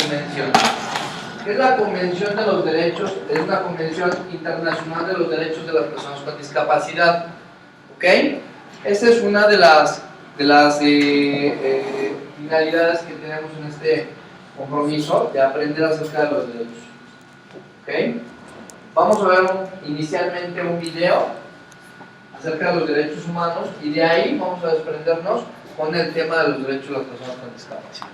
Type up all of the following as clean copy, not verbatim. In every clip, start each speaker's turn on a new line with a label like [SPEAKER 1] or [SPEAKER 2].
[SPEAKER 1] convención. ¿Qué es la Convención de los Derechos? Es una convención internacional de los derechos de las personas con discapacidad. ¿Ok? Esta es una de las finalidades que tenemos en este compromiso de aprender acerca de los derechos. ¿Ok? Vamos a ver inicialmente un video acerca de los derechos humanos y de ahí vamos a desprendernos con el tema de los derechos de las personas con discapacidad.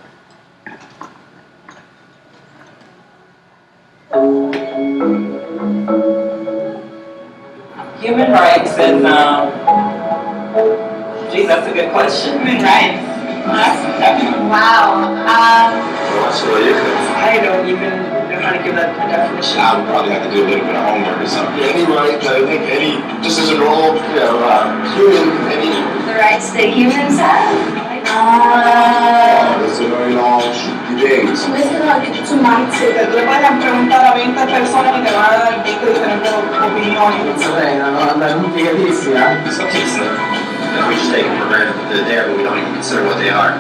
[SPEAKER 2] Human rights is, geez, that's a good question. Human rights. Wow. I don't even know how to give that a definition.
[SPEAKER 3] I would probably have to do a little bit of homework or something. Any right, I think just as a normal, human, any.
[SPEAKER 4] The rights that humans have?
[SPEAKER 3] It's a very long debate.
[SPEAKER 4] Es que tu mindset.
[SPEAKER 2] Le pueden preguntar a 20 personas y te van a dar 20 diferentes opiniones.
[SPEAKER 3] Some things that we just take for granted that they're there, but we don't even consider what they are.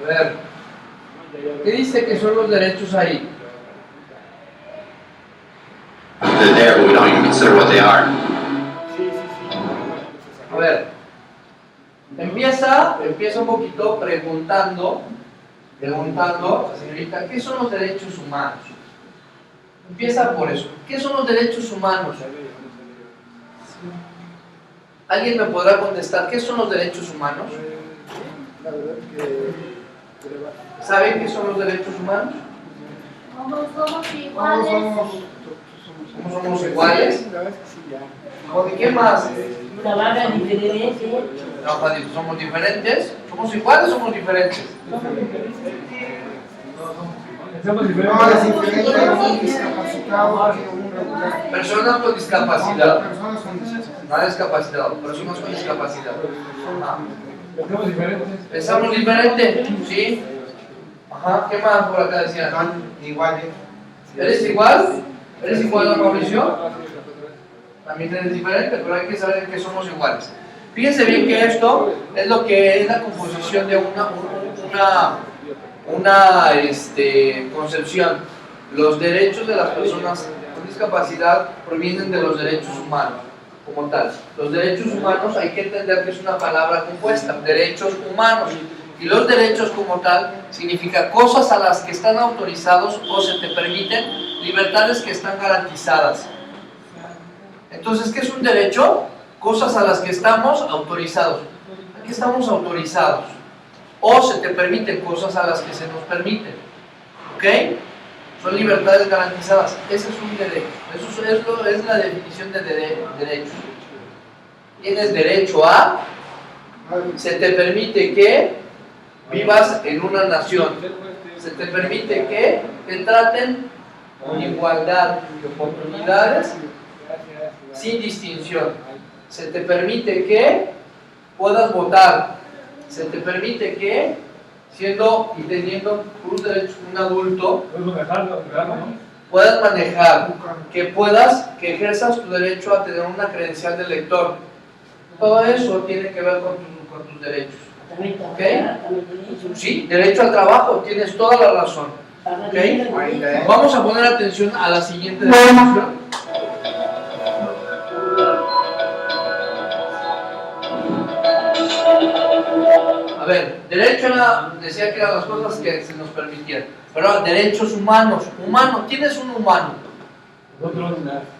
[SPEAKER 1] A ver, ¿qué dice que son los derechos ahí?
[SPEAKER 3] They're there, but we don't even consider what they are.
[SPEAKER 1] A ver, empieza un poquito preguntando a la señorita, ¿qué son los derechos humanos? Empieza por eso. ¿Qué son los derechos humanos? ¿Alguien me podrá contestar qué son los derechos humanos? ¿Saben qué son los derechos humanos?
[SPEAKER 4] Somos iguales.
[SPEAKER 1] ¿Cómo somos iguales? ¿O de qué más?
[SPEAKER 5] Trabaja diferente.
[SPEAKER 1] ¿Somos diferentes? ¿Somos iguales o somos diferentes?
[SPEAKER 6] Somos diferentes, discapacitados,
[SPEAKER 1] Personas con discapacidad.
[SPEAKER 6] personas con discapacidad.
[SPEAKER 1] No discapacitados, personas con discapacidad. Ajá.
[SPEAKER 6] Somos diferentes.
[SPEAKER 1] Pensamos diferente, ¿sí? Ajá, ¿qué más por acá decían?
[SPEAKER 6] Son iguales.
[SPEAKER 1] ¿Eres igual? ¿Eres igual a Mauricio? También eres diferente, pero hay que saber que somos iguales. Fíjense bien que esto es lo que es la composición de una concepción. Los derechos de las personas con discapacidad provienen de los derechos humanos, como tal. Los derechos humanos hay que entender que es una palabra compuesta, derechos humanos. Y los derechos como tal significa cosas a las que están autorizados o se te permiten, libertades que están garantizadas. Entonces, ¿qué es un derecho? Cosas a las que estamos autorizados. Aquí estamos autorizados. O se te permiten cosas a las que se nos permiten. ¿Ok? Son libertades garantizadas. Ese es un derecho. Eso es la definición de derechos. Tienes derecho a, se te permite que vivas en una nación. Se te permite que te traten con igualdad de oportunidades sin distinción. Se te permite que puedas votar. Se te permite que, siendo y teniendo tus derechos un adulto, puedas manejar, que ejerzas tu derecho a tener una credencial de lector. Todo eso tiene que ver con tus derechos. ¿Ok? Sí, derecho al trabajo, tienes toda la razón. ¿Ok? Vamos a poner atención a la siguiente definición. A ver, derecho decía que eran las cosas que se nos permitían. Pero derechos humanos. Humano, ¿quién es un humano?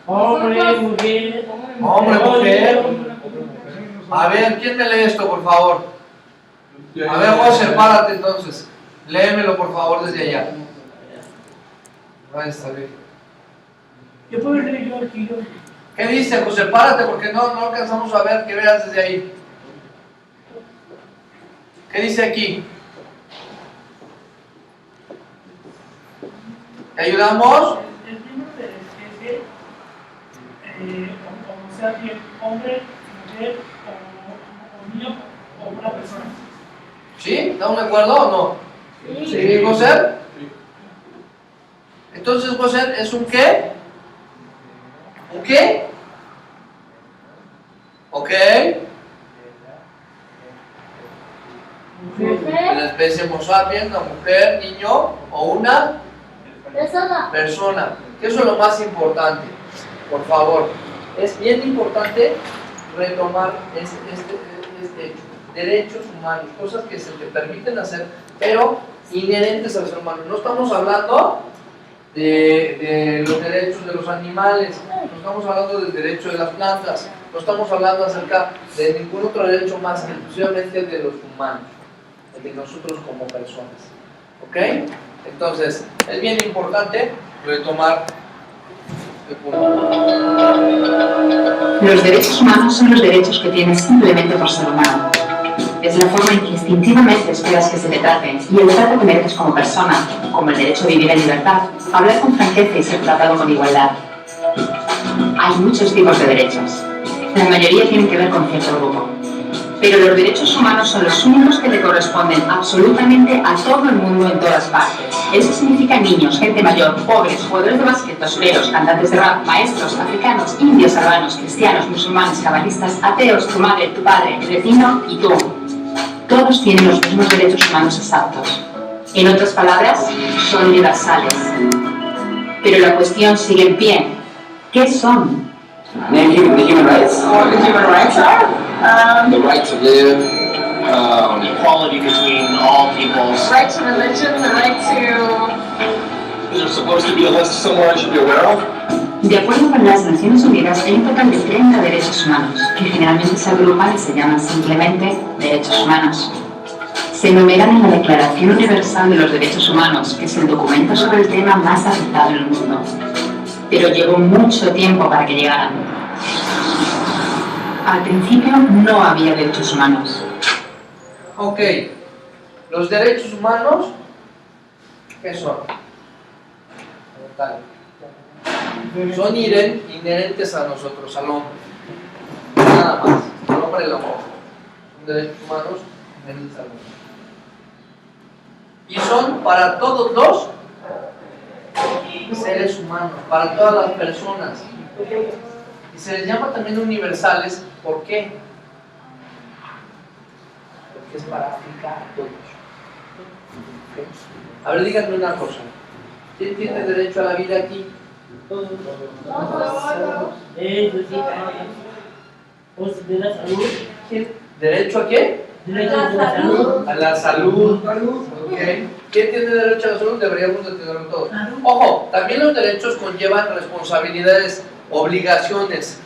[SPEAKER 5] Hombre, mujer.
[SPEAKER 1] Hombre, mujer. A ver, ¿quién me lee esto, por favor? A ver, José, párate entonces. Léemelo, por favor, desde allá. Ahí está bien.
[SPEAKER 5] Yo puedo leer yo aquí.
[SPEAKER 1] ¿Qué dice, José? Párate porque no alcanzamos a ver, que veas desde ahí. ¿Qué dice aquí? ¿Te ayudamos?
[SPEAKER 5] El primero es que o sea bien hombre, mujer o niño o una persona.
[SPEAKER 1] ¿Sí? ¿Estamos de acuerdo o no? ¿Sí, José? Entonces, José, ¿es un qué? ¿Un qué? ¿Ok? de la especie Homo sapiens, una mujer, niño o una persona. Que eso es lo más importante. Por favor, es bien importante retomar este hecho. Derechos humanos, cosas que se te permiten hacer, pero inherentes al ser humano. No estamos hablando de los derechos de los animales, no estamos hablando del derecho de las plantas, no estamos hablando acerca de ningún otro derecho más que exclusivamente de los humanos, el de nosotros como personas. ¿Ok? Entonces, es bien importante retomar el punto.
[SPEAKER 7] Los derechos humanos son los derechos que tienes simplemente por ser humano. Es la forma en que instintivamente esperas que se te trate y el trato que mereces como persona, como el derecho a vivir en libertad, hablar con franqueza y ser tratado con igualdad. Hay muchos tipos de derechos. La mayoría tienen que ver con cierto grupo. Pero los derechos humanos son los únicos que le corresponden absolutamente a todo el mundo en todas partes. Eso significa niños, gente mayor, pobres, jugadores de básquet, basureros, cantantes de rap, maestros, africanos, indios, albanos, cristianos, musulmanes, cabalistas, ateos, tu madre, tu padre, el vecino y tú. Todos tienen los mismos derechos humanos exactos. En otras palabras, son universales. Pero la cuestión sigue en pie. ¿Qué son?
[SPEAKER 3] The human rights.
[SPEAKER 2] What the human rights are?
[SPEAKER 3] The right to live.
[SPEAKER 8] Equality between all peoples.
[SPEAKER 2] Right to religion, the right to...
[SPEAKER 3] Is there supposed to be a list somewhere I should be aware of?
[SPEAKER 7] De acuerdo con las Naciones Unidas, hay un total de 30 derechos humanos, que generalmente se agrupan y se llaman simplemente derechos humanos. Se enumeran en la Declaración Universal de los Derechos Humanos, que es el documento sobre el tema más aceptado en el mundo. Pero llevó mucho tiempo para que llegaran. Al principio no había derechos humanos.
[SPEAKER 1] Ok, los derechos humanos, ¿qué son? Son inherentes a nosotros, al hombre. Nada más, al hombre y al hombre. Son derechos humanos inherentes al hombre. Y son para todos los seres humanos, para todas las personas. Y se les llama también universales, ¿por qué? Porque es para aplicar a todos. ¿Okay? A ver, díganme una cosa. ¿Quién tiene derecho a la vida aquí? ¿Derecho a qué? A la salud. Okay. ¿Quién tiene derecho a la salud? Deberíamos de tenerlo todos. Ojo, también los derechos conllevan responsabilidades, obligaciones.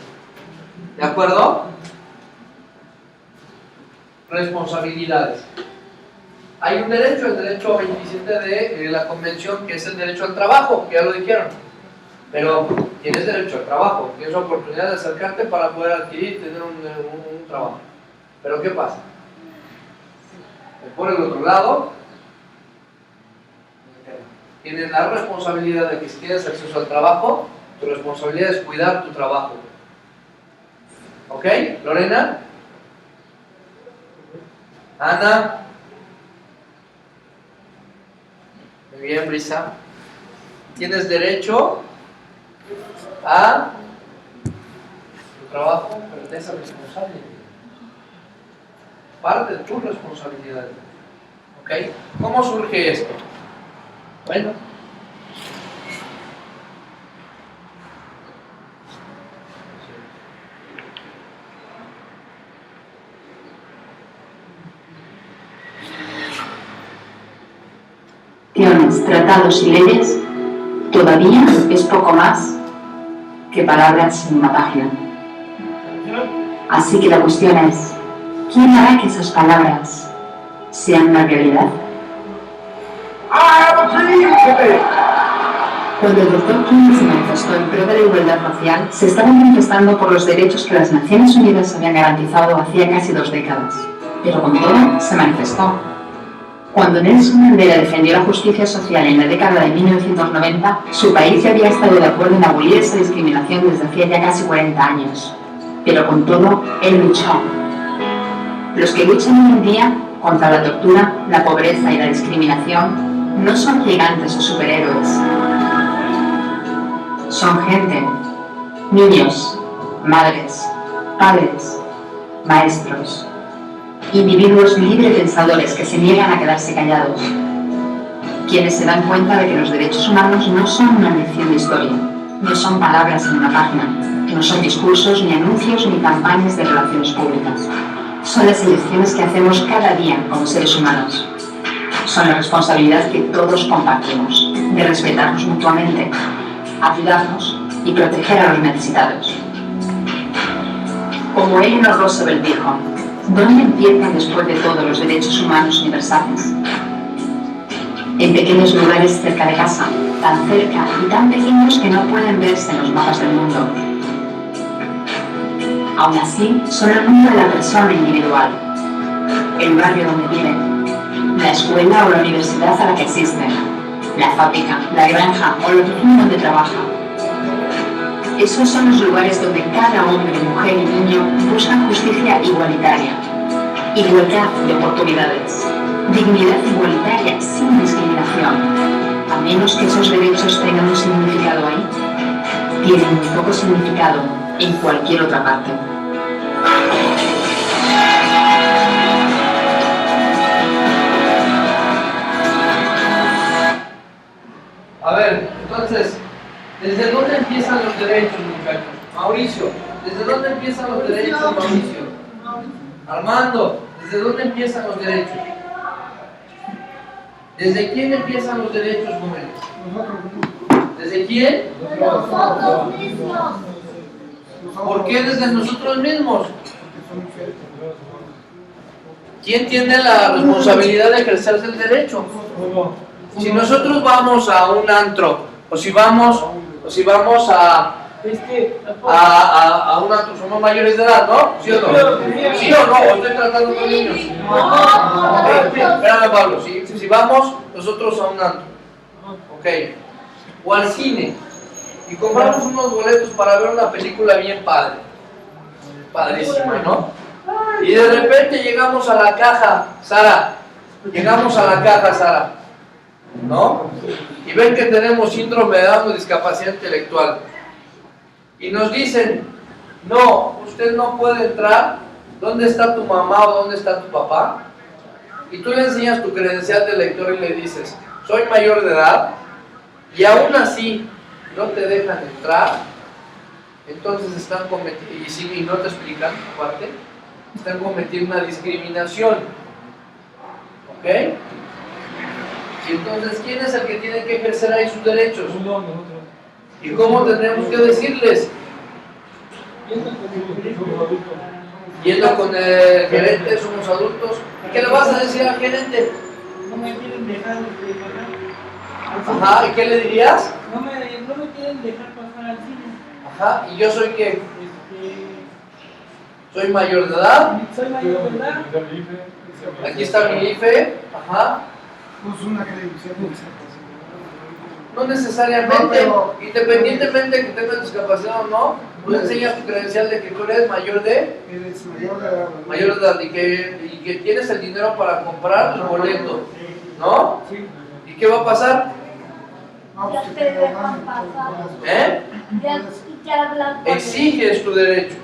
[SPEAKER 1] ¿De acuerdo? Responsabilidades. Hay un derecho, el derecho 27 de la Convención, que es el derecho al trabajo, que ya lo dijeron. Pero tienes derecho al trabajo, tienes la oportunidad de acercarte para poder adquirir y tener un trabajo. Pero ¿qué pasa? Por el otro lado, tienes la responsabilidad de que si tienes acceso al trabajo, tu responsabilidad es cuidar tu trabajo. ¿Ok? ¿Lorena? ¿Ana? Muy bien, Brisa. Tienes derecho a tu trabajo, pero te es responsable. Parte de tu responsabilidad. ¿Ok? ¿Cómo surge esto? Bueno,
[SPEAKER 7] Tratados y leyes todavía es poco más que palabras en una página. Así que la cuestión es, ¿quién hará que esas palabras sean una realidad? Cuando el Dr. King se manifestó en pro de la igualdad racial, se estaba manifestando por los derechos que las Naciones Unidas habían garantizado hacía casi 2 décadas. Pero con todo, se manifestó. Cuando Nelson Mandela defendió la justicia social en la década de 1990, su país ya había estado de acuerdo en abolir esa discriminación desde hacía ya casi 40 años. Pero con todo, él luchó. Los que luchan hoy en día contra la tortura, la pobreza y la discriminación no son gigantes o superhéroes. Son gente, niños, madres, padres, maestros, individuos librepensadores que se niegan a quedarse callados, quienes se dan cuenta de que los derechos humanos no son una lección de historia, no son palabras en una página, no son discursos, ni anuncios, ni campañas de relaciones públicas. Son las elecciones que hacemos cada día como seres humanos. Son la responsabilidad que todos compartimos, de respetarnos mutuamente, ayudarnos y proteger a los necesitados. Como Eleanor Roosevelt dijo, ¿dónde empiezan después de todo los derechos humanos universales? En pequeños lugares cerca de casa, tan cerca y tan pequeños que no pueden verse en los mapas del mundo. Aún así, son el mundo de la persona individual, el barrio donde viven, la escuela o la universidad a la que asisten, la fábrica, la granja o la oficina donde trabaja. Esos son los lugares donde cada hombre, mujer y niño buscan justicia igualitaria, igualdad de oportunidades, dignidad igualitaria sin discriminación, a menos que esos derechos tengan un significado ahí. Tienen muy poco significado en cualquier otra parte.
[SPEAKER 1] A ver, entonces, ¿desde dónde empiezan los derechos, muchachos? Mauricio, ¿desde dónde empiezan los derechos, Mauricio? Armando, ¿desde dónde empiezan los derechos? ¿Desde quién empiezan los derechos, jóvenes? ¿Desde quién?
[SPEAKER 4] Nosotros mismos.
[SPEAKER 1] ¿Por qué desde nosotros mismos? ¿Quién tiene la responsabilidad de ejercer el derecho? Si nosotros vamos a un antro, o si vamos a un antro, somos mayores de edad, ¿no? ¿Sí o no? ¿Sí o no? ¿O estoy tratando con niños? Ok, espérame, Pablo, si vamos nosotros a un antro, ok, o al cine, y compramos unos boletos para ver una película bien padre, padrísima, ¿no? Y de repente llegamos a la caja, Sara, ¿no? Y ven que tenemos síndrome de Down o discapacidad intelectual. Y nos dicen, no, usted no puede entrar, ¿dónde está tu mamá o dónde está tu papá? Y tú le enseñas tu credencial de lector y le dices, soy mayor de edad, y aún así no te dejan entrar, entonces están cometiendo, y no te explican, aparte, están cometiendo una discriminación. ¿Ok? Y entonces, ¿quién es el que tiene que ejercer ahí sus derechos? ¿Y cómo tendremos que decirles? Yendo con el gerente, somos adultos. ¿Qué le vas a decir al gerente?
[SPEAKER 5] No me quieren dejar pasar.
[SPEAKER 1] Ajá, ¿y qué le dirías?
[SPEAKER 5] No me quieren dejar pasar al cine.
[SPEAKER 1] Ajá, ¿y yo soy qué? ¿Soy mayor de edad?
[SPEAKER 5] Soy mayor de edad.
[SPEAKER 1] Aquí está mi IFE. Ajá.
[SPEAKER 6] Pues una creencia de discapacidad.
[SPEAKER 1] No necesariamente,
[SPEAKER 6] No, pero-
[SPEAKER 1] independientemente de que tengas discapacidad o no, tú enseñas tu credencial de que tú eres mayor de
[SPEAKER 6] Eres mayor de edad.
[SPEAKER 1] edad y que tienes el dinero para comprar el boleto, ¿no?
[SPEAKER 6] Sí.
[SPEAKER 1] ¿Y qué va a pasar?
[SPEAKER 6] No,
[SPEAKER 4] Ya
[SPEAKER 6] pues
[SPEAKER 4] te
[SPEAKER 6] que te
[SPEAKER 4] dejan
[SPEAKER 6] dejan
[SPEAKER 4] pasar.
[SPEAKER 1] ¿Eh?
[SPEAKER 4] Ya hablan con
[SPEAKER 1] Exiges tu derecho.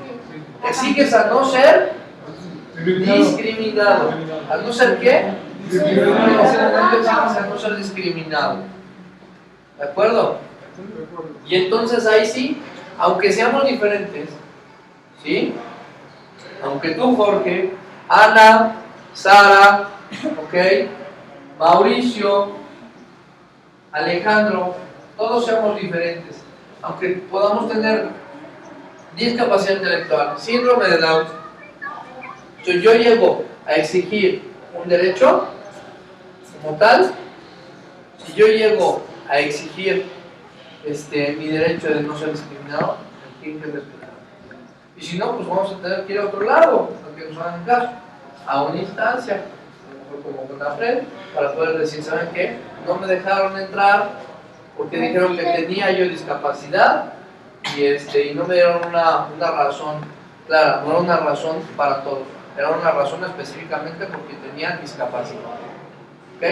[SPEAKER 1] Exiges a no ser discriminado. ¿A no ser qué? Exiges a no ser discriminado. ¿De acuerdo? Y entonces ahí sí, aunque seamos diferentes, ¿sí? Aunque tú, Jorge, Ana, Sara, ¿ok? Mauricio, Alejandro, todos seamos diferentes, aunque podamos tener discapacidad intelectual, síndrome de Down, si yo llego a exigir un derecho como tal, si yo llego a exigir mi derecho de no ser discriminado, tienen que respetar. Y si no, pues vamos a tener que ir a otro lado, aunque nos hagan caso, a una instancia, a lo mejor como con la FRED, para poder decir, ¿saben qué? No me dejaron entrar porque dijeron que tenía yo discapacidad y no me dieron una razón clara, no era una razón para todos, era una razón específicamente porque tenían discapacidad. ¿Ok?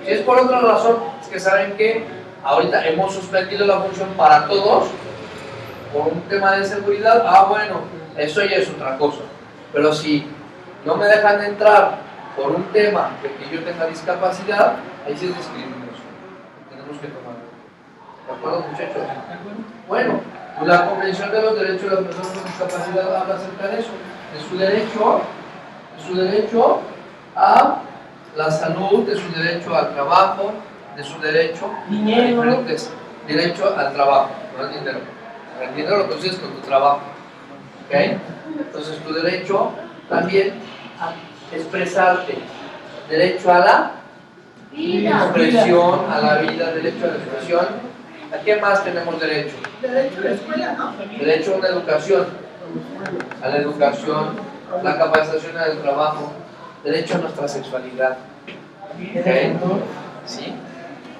[SPEAKER 1] Si es por otra razón, es que saben que ahorita hemos suspendido la función para todos por un tema de seguridad, bueno, eso ya es otra cosa. Pero si no me dejan entrar por un tema de que yo tenga discapacidad, ahí sí es discriminación. Tenemos que tomar. ¿De acuerdo, muchachos? Bueno, pues la Convención de los Derechos de las Personas con Discapacidad habla acerca de eso, de su derecho a la salud, de su derecho al trabajo, de su derecho a diferentes derechos al trabajo, no al dinero. El dinero lo consigues con tu trabajo. ¿Ok? Entonces tu derecho también a expresarte, derecho a la expresión, a la vida, derecho a la expresión. ¿A qué más tenemos derecho?
[SPEAKER 2] Derecho a la escuela, ¿no?
[SPEAKER 1] Derecho a una educación, a la educación, la capacitación en el trabajo, derecho a nuestra sexualidad. ¿Ok? ¿Sí?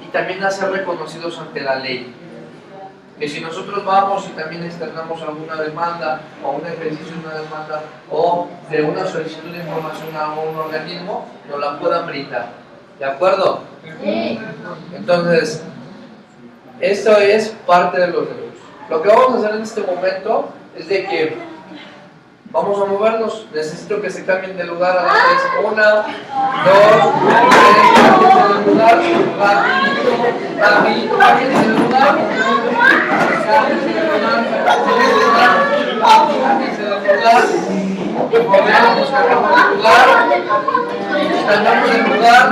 [SPEAKER 1] Y también a ser reconocidos ante la ley. Que si nosotros vamos y también externamos alguna demanda o un ejercicio de una demanda o de una solicitud de información a un organismo, nos la puedan brindar. ¿De acuerdo?
[SPEAKER 4] Sí.
[SPEAKER 1] Entonces, esto es parte de los derechos. Lo que vamos a hacer en este momento es de que vamos a movernos. Necesito que se cambien de lugar a la 3. 1, 2, 3, cámbiense de lugar. Rapidito, cámbiense de lugar. Cámbiense de lugar. Nos cambiamos de lugar. Cambiamos de lugar.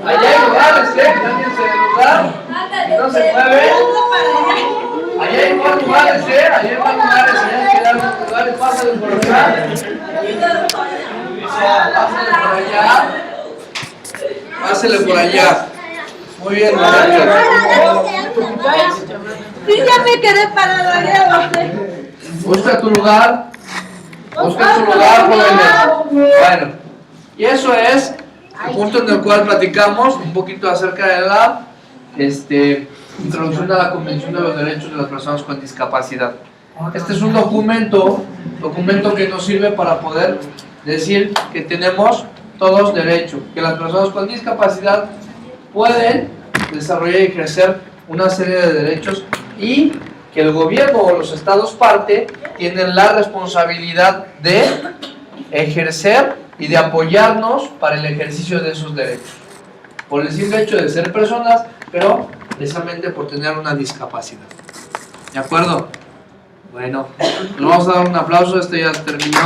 [SPEAKER 1] Allá hay lugares, cámbiense de lugar. No se mueven. Allá hay más lugares, allá hay más lugares, allá hay que dar más lugares, pásale por acá. Pásale por allá. Pásale por allá. Muy bien, muchachos.
[SPEAKER 4] Sí, ya me quedé parada, ya.
[SPEAKER 1] Busca tu lugar. Busca tu lugar, jóvenes. Bueno, y eso es el punto en el cual platicamos un poquito acerca de la introducción a la Convención de los Derechos de las Personas con Discapacidad. Este es un documento que nos sirve para poder decir que tenemos todos derechos, que las personas con discapacidad pueden desarrollar y ejercer una serie de derechos y que el gobierno o los estados parte tienen la responsabilidad de ejercer y de apoyarnos para el ejercicio de esos derechos, por el simple hecho de ser personas, pero precisamente por tener una discapacidad. ¿De acuerdo? Bueno, le vamos a dar un aplauso, esto ya terminó.